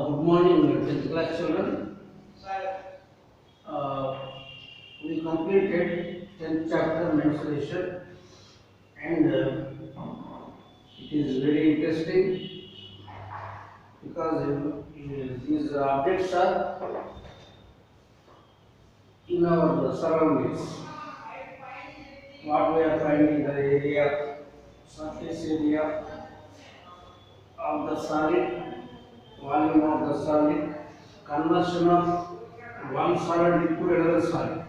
Good morning, 10th class children. Uh, we completed 10th chapter mensuration, and it is very interesting because these objects are in our surroundings. What we are finding the area, surface area of the solid, volume of the solid, conversion of one solid into another solid.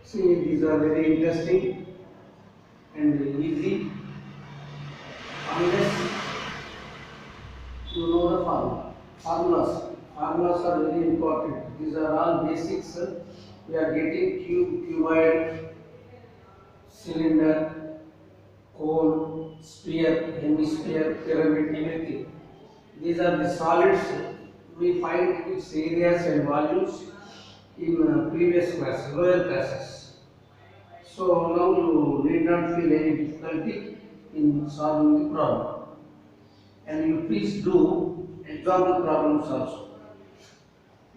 See, these are very interesting and easy unless you know the formula. Formulas are very important. These are all basics. We are getting cube, cuboid, cylinder, cone, sphere, hemisphere, pyramid, everything. These are the solids. We find its areas and volumes in previous class, lower classes. So now you need not feel any difficulty in solving the problem. And you please do example problems also.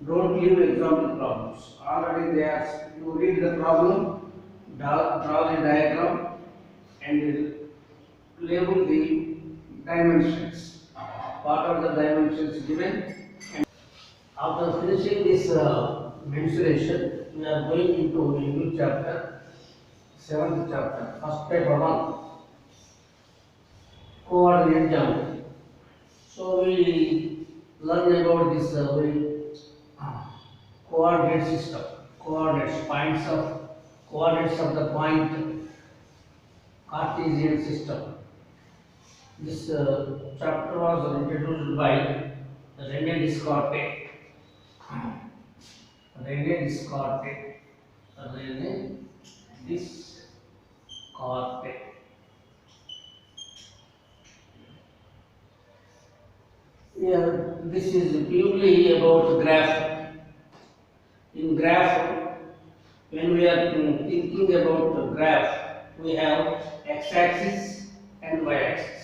Don't leave example problems. Already they are, you read the problem, draw the diagram and label the dimensions. What are the dimensions given? And after finishing this mensuration, we are going into a new chapter, 7th chapter, first paper 1, coordinate geometry. So we learn about this coordinate system, coordinates of the point Cartesian system. This chapter was introduced by René Descartes. René Descartes. Here, this is purely about graph. In graph, when we are thinking about the graph, we have x-axis and y-axis.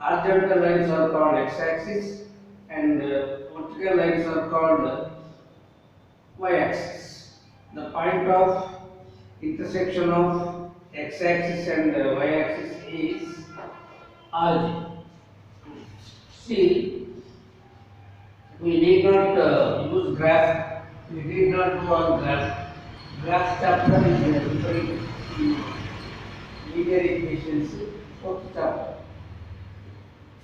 Horizontal lines are called x-axis and vertical lines are called y-axis. The point of intersection of x-axis and y-axis is origin. See, we need not use graph. We need not do on graph. Graph chapter is different in linear equations, 4th chapter.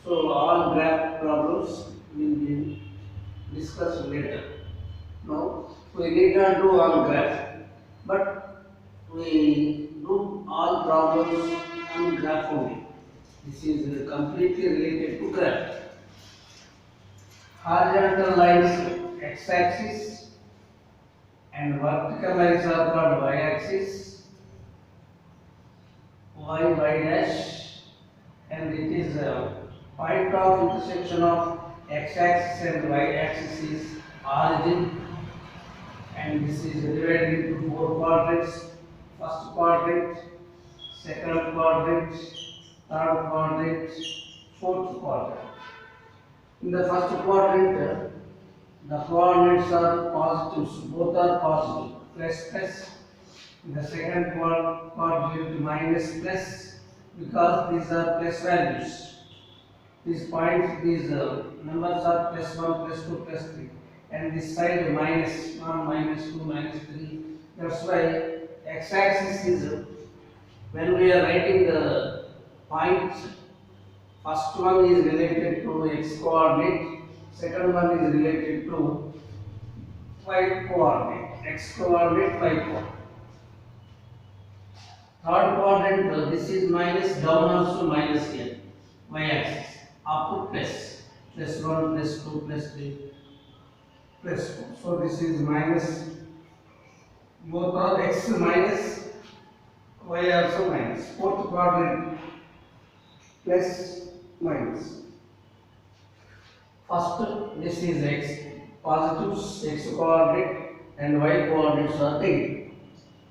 So all graph problems will be discussed later. Now we need not do on graph, but we do all problems on graph only. This is completely related to graph. Horizontal lines x-axis and vertical lines are called y-axis, y dash, and it is a point of intersection of x-axis and y-axis is origin, and this is divided into 4 quadrants: first quadrant, second quadrant, third quadrant, fourth quadrant. In the first quadrant, the coordinates are positives, both are positive, plus plus. In the second quadrant, minus plus, because these are plus values. These points, these numbers are plus 1, plus 2, plus 3. And this side minus 1, minus 2, minus 3. That's why x-axis is, when we are writing the points, first one is related to x coordinate, second one is related to y coordinate, x coordinate, y coordinate. Third quadrant, this is minus, down also minus here, y axis, up to plus, plus 1, plus 2, plus 3, plus 4. So this is minus, both are x minus, y also minus. Fourth quadrant, plus, minus. First, this is x, positives, x coordinate and y coordinates are negative.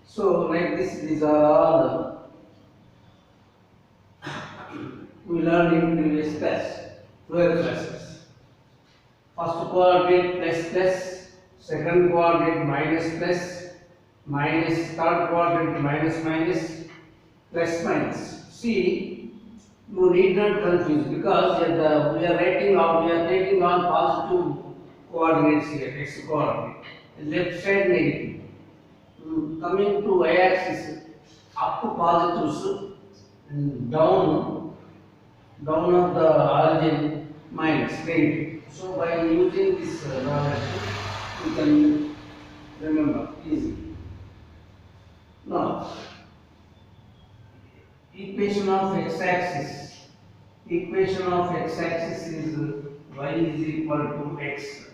So like this, these are all we learned in previous class, lower classes. First coordinate plus plus, second coordinate minus plus, minus, third coordinate minus minus, plus minus. See, you need not confuse because we are writing on, we are taking on positive coordinates here, x coordinate. Left side negative. Coming to y axis, up to positives, down of the origin minus negative. So by using this knowledge, you can remember easily. Now, equation of x-axis. Equation of x-axis is y is equal to x,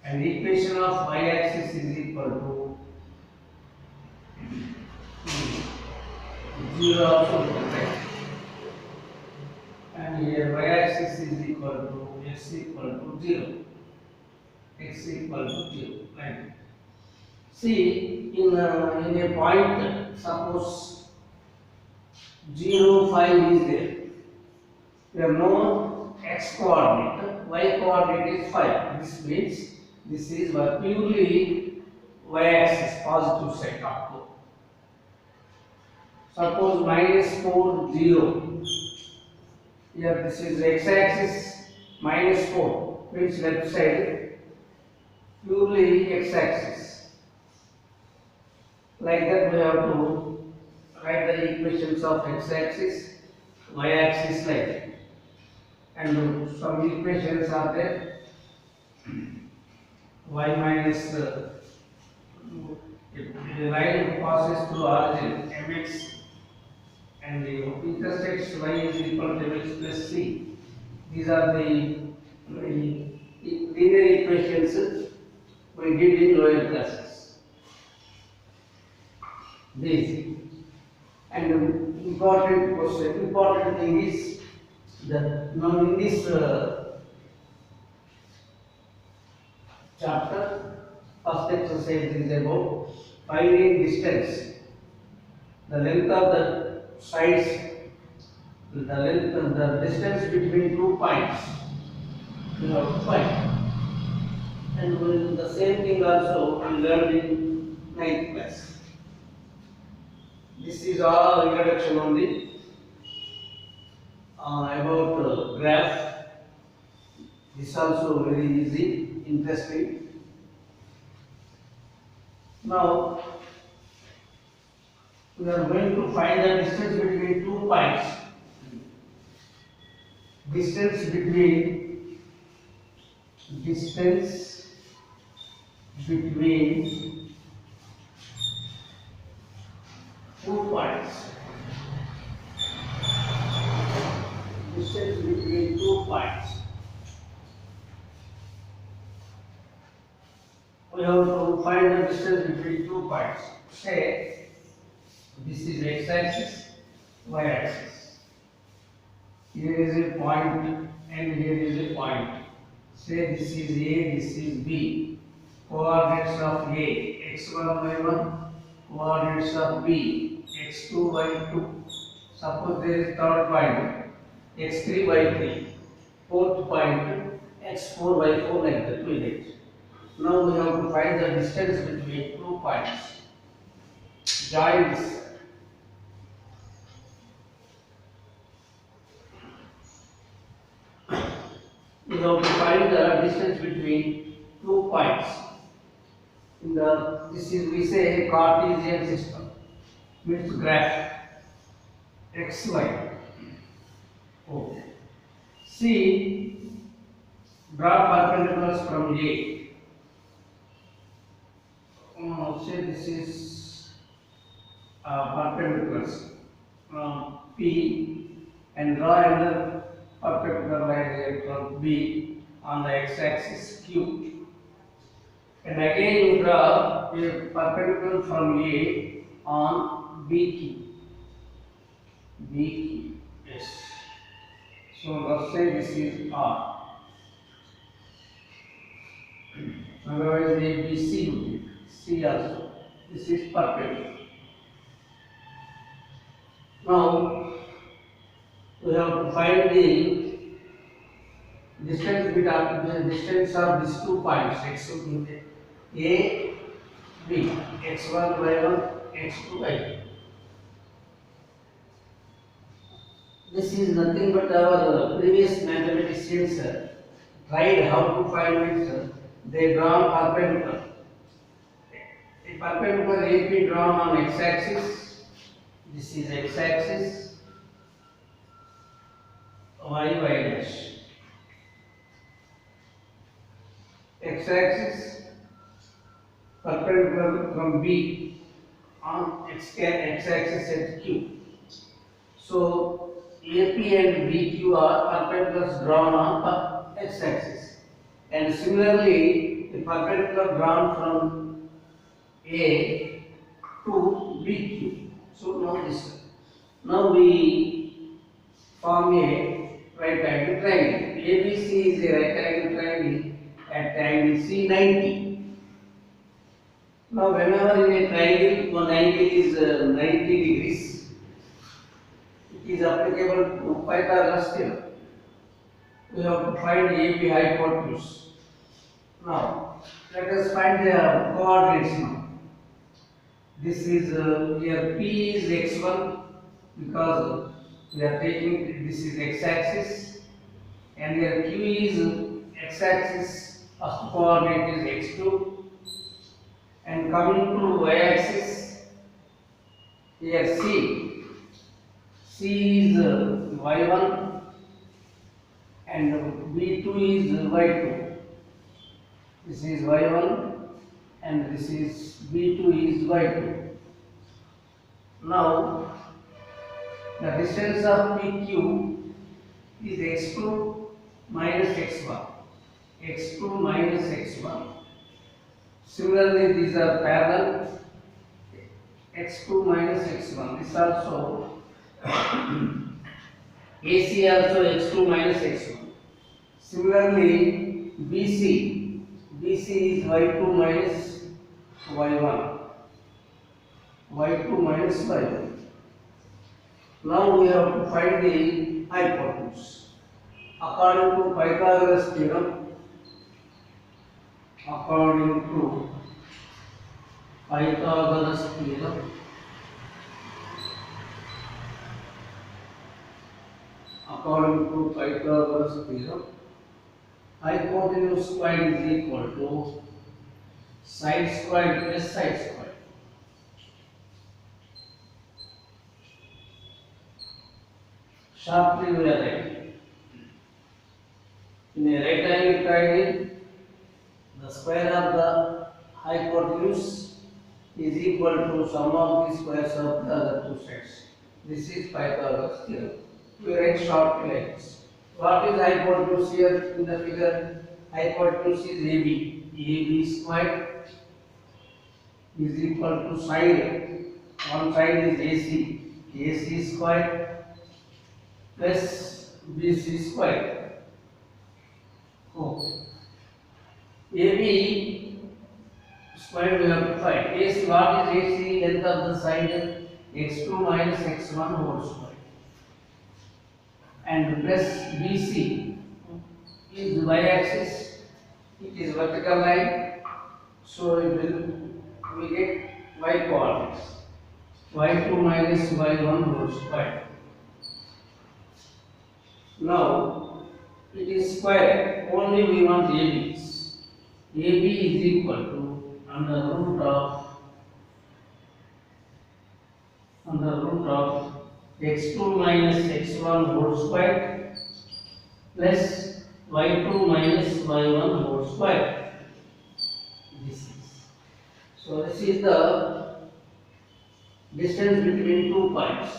and equation of y-axis is equal to 0 also right? And here y-axis is equal to x equal to 0. X equal to 0. Right? See, in a point, suppose 0, 5 is there. We have no x coordinate, y coordinate is 5. This means this is purely y-axis, positive side up to. Suppose minus 4, 0. Here this is x-axis, minus 4, means left side, purely x-axis. Like that we have to write the equations of x-axis, y-axis like that. And some equations are there. Y minus the line passes through origin mx, and the intersects y is equal to mx plus c. These are the linear equations we did in lower classes. These, and important question, important thing is that now in this chapter, first exercise is about finding distance, the length of the sides, the distance between 2 points. We have to find. And the same thing also we learned in 9th class. This is all introduction only about graph. This is also very easy, interesting. Now we are going to find the distance between 2 points. Distance between 2 points. Distance between 2 points. We have to find the distance between 2 points. Say this is x-axis, y-axis. Here is a point and here is a point. Say this is A, this is B. Coordinates of A, x1, y1. Coordinates of B, x2, y2. Suppose there is third point, x3, y3. Fourth point, x4, y4, like that we get. Now we have to find the distance between 2 points. Join this. We have to find the distance between 2 points. This is, we say, Cartesian system. Means graph x, y. Okay. See, draw perpendiculars from A. Say this is perpendiculars P, and draw another perpendicular line here from B on the x-axis Q. And again you draw a perpendicular from A on BQ. BQ, yes. So let's say this is R. Otherwise ABC would be C also. This is perpendicular. Now we have to find the distance of these 2 points x a b x1 y1 x2 y2. This is nothing but our previous mathematicians tried how to find it. They draw perpendicular. A perpendicular AP drawn on x-axis. This is x-axis. Y dash. X-axis perpendicular from B on x-axis at Q. So AP and BQ are perpendiculars drawn on x-axis, and similarly the perpendicular drawn from A to BQ. So now we form a right angle triangle. ABC is a right angle triangle at angle C 90. Now whenever in a triangle one angle is 90 degrees, it is applicable to Pythagoras theorem. We have to find AB hypotenuse. Now let us find the coordinates now. This is here P is x1 because we are taking this is x-axis, and here Q is x-axis, first coordinate is x2, and coming to y-axis, here C is y1 and B2 is y2. This is y1 and this is B2 is y2. Now the distance of PQ is x2 minus x1. x2 minus x1. Similarly, these are parallel. x2 minus x1. This also AC also x2 minus x1. Similarly, BC is y2 minus y1. y2 minus y1. Now we have to find the hypotenuse. According to Pythagoras theorem, according to Pythagoras theorem, hypotenuse squared is equal to side squared plus side squared. Sharply we are writing. In a right angle triangle, the square of the hypotenuse is equal to sum of the squares of the other two sides. This is Pythagoras theorem. We write shortly like this. What is hypotenuse here in the figure? Hypotenuse is AB. AB squared is equal to side. One side is AC. AC squared plus BC squared. Oh. AB squared we have to find. AC, what is AC? Length of the side x2 minus x1 whole square. And plus BC is y-axis. It is vertical line. So we get y coordinates. y2 minus y1 whole square. Now it is square. Only we want ABs. AB is equal to under root of x2 minus x1 whole square plus y2 minus y1 whole square. This is the distance between 2 points.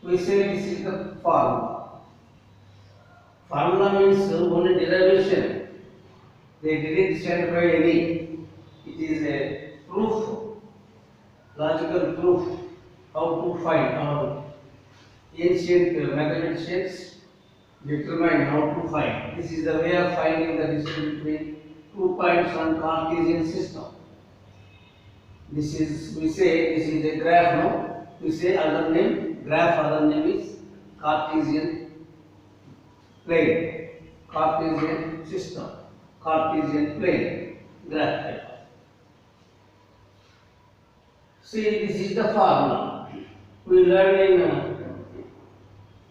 We say this is the formula. Formula means only derivation. They didn't stand by any. It is a proof, logical proof how to find. Our ancient mathematicians determine how to find. This is the way of finding the distance between 2 points on Cartesian system. This is, we say this is a graph, no? We say other name graph other name is Cartesian plane, Cartesian system, Cartesian plane, graph paper. See, this is the formula we learned in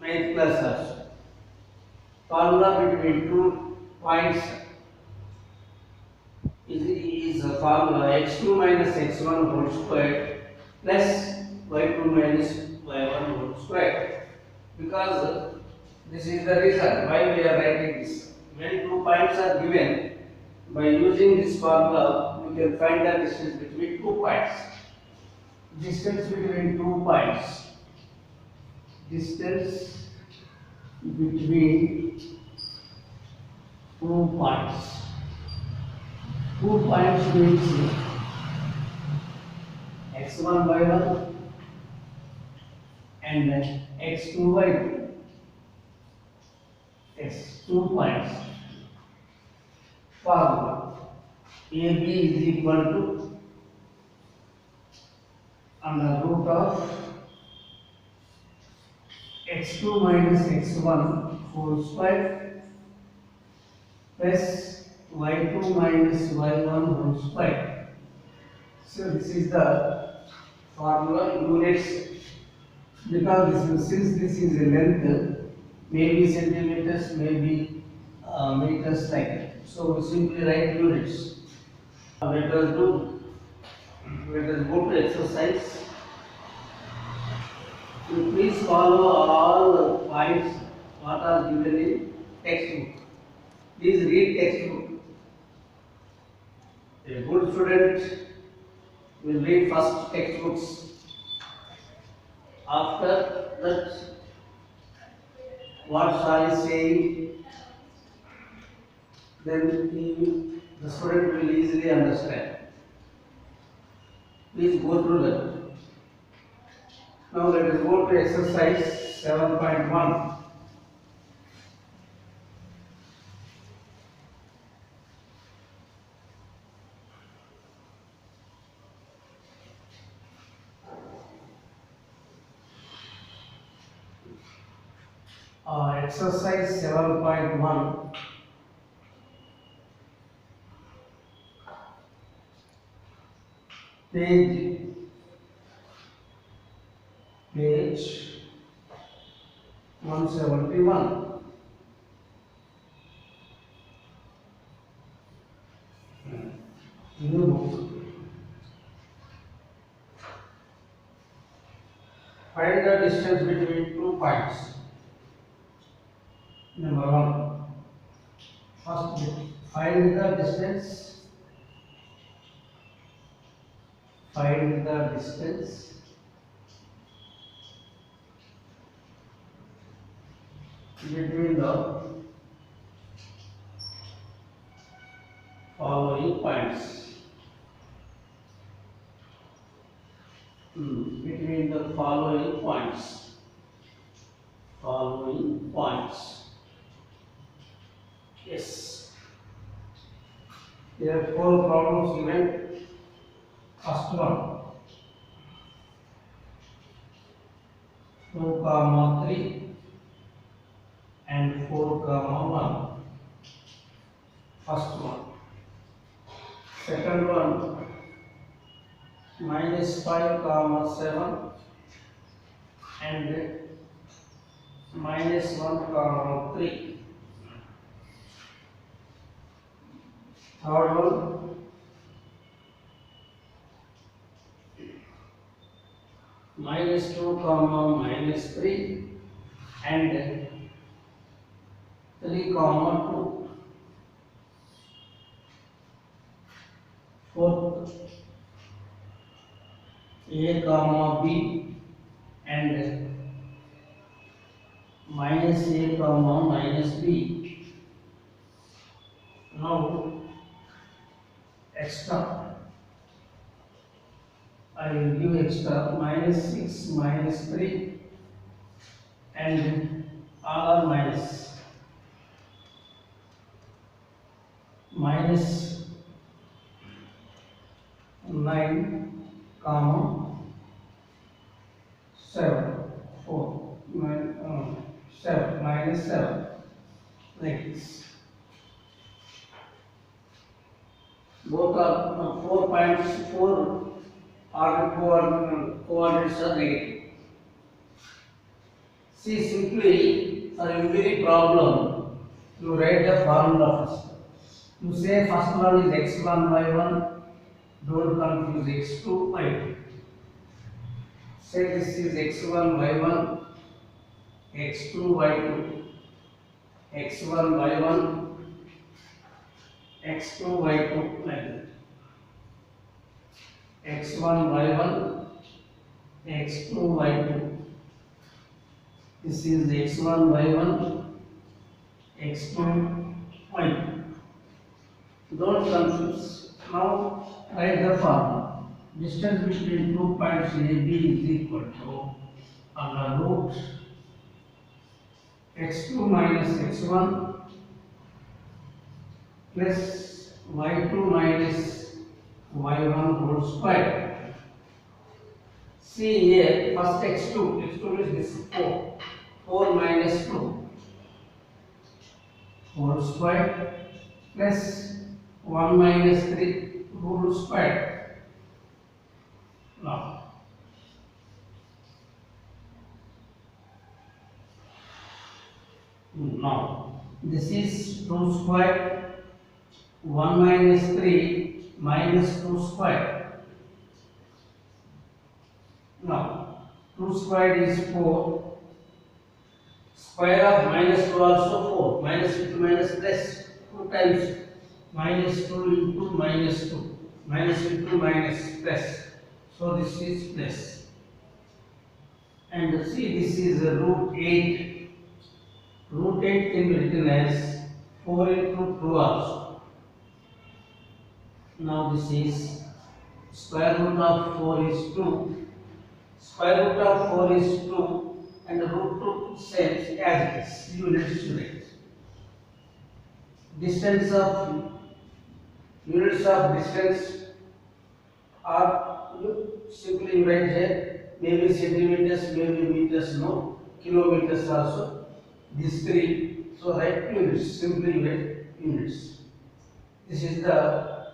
9th class also. Formula between 2 points is a formula x2 minus x1 whole square plus y2 minus y1 whole square. Because this is the reason why we are writing this. When 2 points are given, by using this formula, we can find the distance between 2 points. Distance between 2 points. Distance between 2 points. 2 points means x1 y1 and x2 y2. Yes, 2 points. Formula AB is equal to under root of x2 minus x1 whole square plus y2 minus y1 whole square. So this is the formula units, because since this is a length, maybe centimeters, maybe meters like that. So we simply write units. Let us go to exercise. You please follow all the points what are given in textbook. Please read textbook. A good student will read first textbooks. After that, what Sir is saying, then the student will easily understand. Please go through that. Now let us go to exercise 7.1. Exercise 7.1. Page 171. New book. Find the distance between 2 points. Number 1. First bit. Find the distance. Find the distance between the following points. Between the following points. Following points. Yes. There are 4 problems given. First one, 2, 3 and 4, 1. First one. Second one, -5, 7 and -1, 3. Third one, -2, -3 and 3, 2. Fourth, A, B and -A, -B. Now extra. I will give extra -6, -3 and all are minus. -9, 7. minus 7, like this. Both are 4 points, 4 coordinates are negative. See, simply for every problem, you write the formula first. You say first one is x1, y1, don't confuse x2, y2. Say this is x1, y1, x2, y2, x1, y1, x2, y2, like that. x1, y1, x2, y2. This is x1, y1, x2, y2. Don't confuse. Now write the formula. Distance between 2 points AB is equal to under root x2 minus x1 plus y2 minus y1 whole square. See here, first x2 is this 4 minus 2 whole square plus 1 minus 3 whole square. Now this is 2 square, 1 minus 3 minus 2 square. Now 2 squared is 4, square of minus 2 also 4, minus into minus plus 2 times minus 2 into minus 2, minus into minus plus. So this is plus. And see, this is root 8. Root 8 can be written as 4 into 2 also. Now this is square root of 4 is 2. Square root of 4 is 2 and root 2 same as it is. Units to write. Units of distance are simply write here, maybe centimeters, maybe meters, no, kilometers also. These three, so write units, simply write units. This is the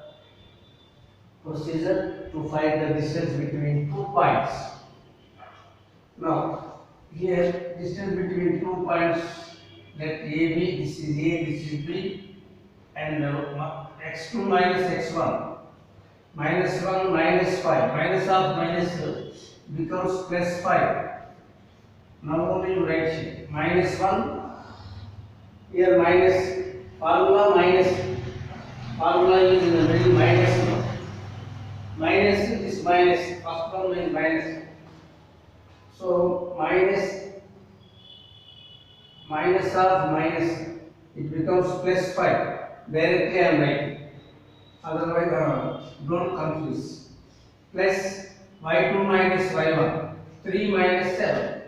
procedure to find the distance between 2 points. Now, here distance between 2 points, let AB, this is A, this is B, and x2 minus x1, minus 1 minus 5, minus of minus becomes plus 5. Now only you write here, minus 1, here minus, formula is in the middle, minus is minus, first one is minus. So minus of minus, it becomes plus 5. Directly I am writing. Otherwise, don't confuse. Plus y2 minus y1, 3 minus 7,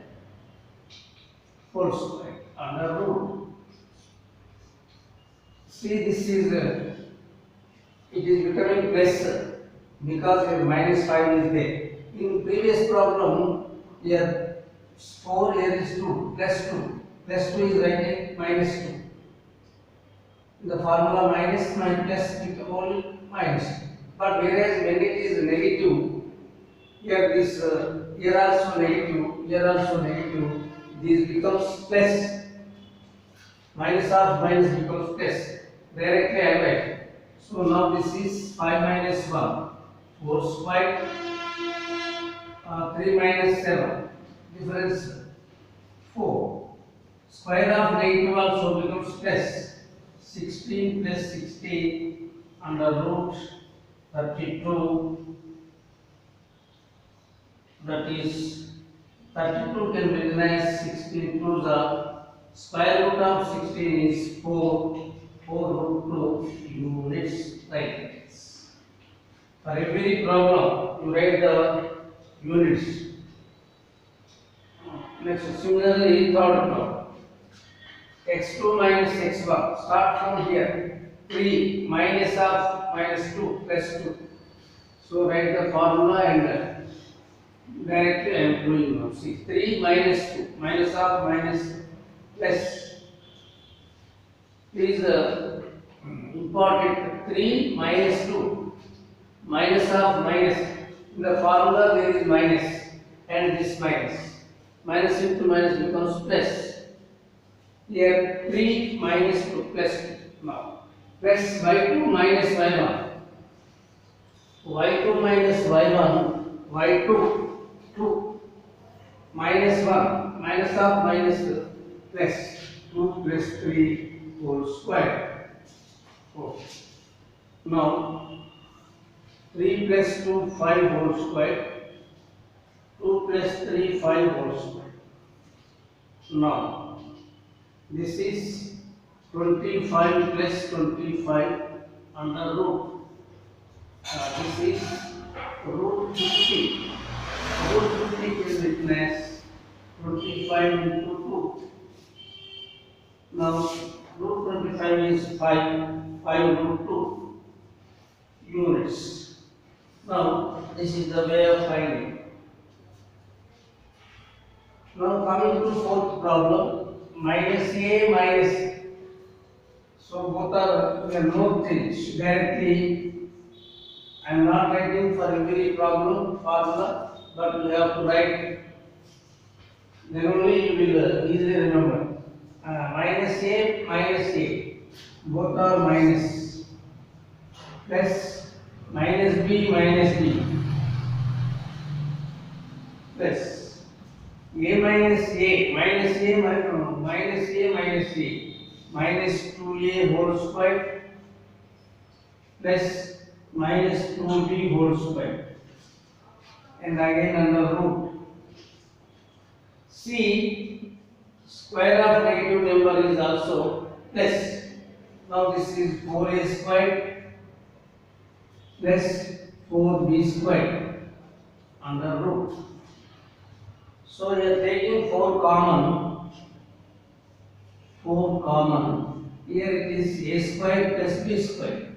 whole square under root. See, this is it is becoming plus because your minus 5 is there. In previous problem, here 4 here is 2 plus 2. Plus 2 is writing minus 2. The formula minus plus become only minus. But whereas when it is negative, here this here also negative, this becomes plus. Minus of minus becomes plus. Directly I write. So now this is 5 minus 1, 4 squared, 3 minus 7, difference 4. Square of negative also becomes plus. 16 plus 16 under root 32, that is 32 can be written as 16 to the square root of 16 is 4 root 2 units like this. For every problem you write the units. Next, similarly, third problem. x2 minus x1. Start from here. 3 minus of minus 2 plus 2. So write the formula and directly I am doing now. See, 3 minus 2. Minus of minus plus, please important 3 minus 2, minus of minus, in the formula there is minus and this minus into minus becomes plus. Here 3 minus 2 plus 2. Now plus y2 minus y1, y2 minus y1, y2 2 minus 1, minus of minus plus 2 plus 3 whole square. 4. Now 3 plus 2 5 whole square, 2 plus 3 5 whole square. Now this is 25 plus 25 under root. This is root 50. Root 50 is written as 25 into 2. Now root 25 is 5 root 2 units. Now this is the way of finding. Now coming to fourth problem, minus a minus. So both are no things directly. I am not writing for every problem formula, but you have to write. Then only you will easily remember. Minus a, both are minus. Plus minus b plus a minus a minus minus 2a whole square plus minus 2b whole square, and again under root. See, square of negative number is also plus. Now this is 4a squared plus 4b squared under root. So we are taking 4 common. Here it is a squared plus b squared.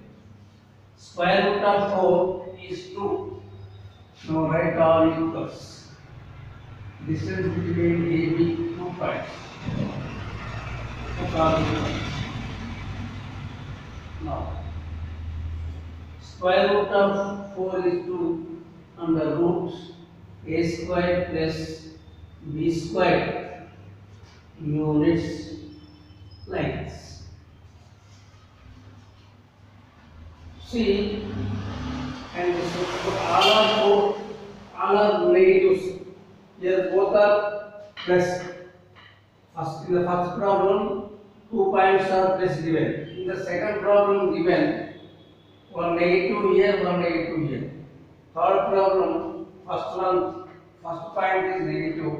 Square root of 4 is 2. Now write all equals. Distance between AB 2 points. Now square root of 4 is 2 under root a squared plus b squared units like this. See, and this is all are negatives. Here both are plus. In the first problem, 2 points are plus given. In the second problem given, one negative here, one negative here. Third problem, first point is negative,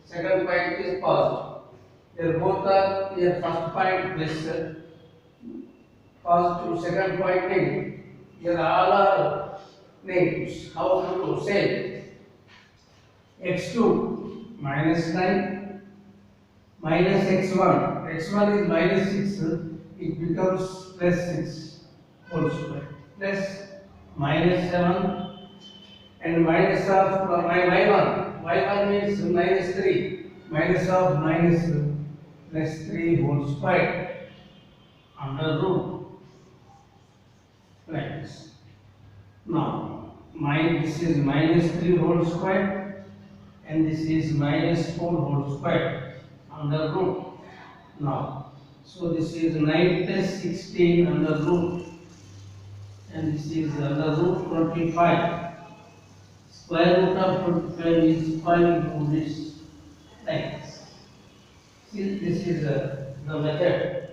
second point is positive. Here both are, here first point plus positive, second point negative. Here all are negatives. How to say? X2 minus 9 minus x1. x1 is minus 6. It becomes plus 6 whole square plus minus 7 and minus of y1. y1 means minus 3. Minus of minus plus 3 whole square under root like this. Now this is minus 3 whole square and this is minus 4 whole square under root. Now so this is 9 plus 16 under root, and this is under root 25. Square root of 25 is 5 units like this. See, this is the method.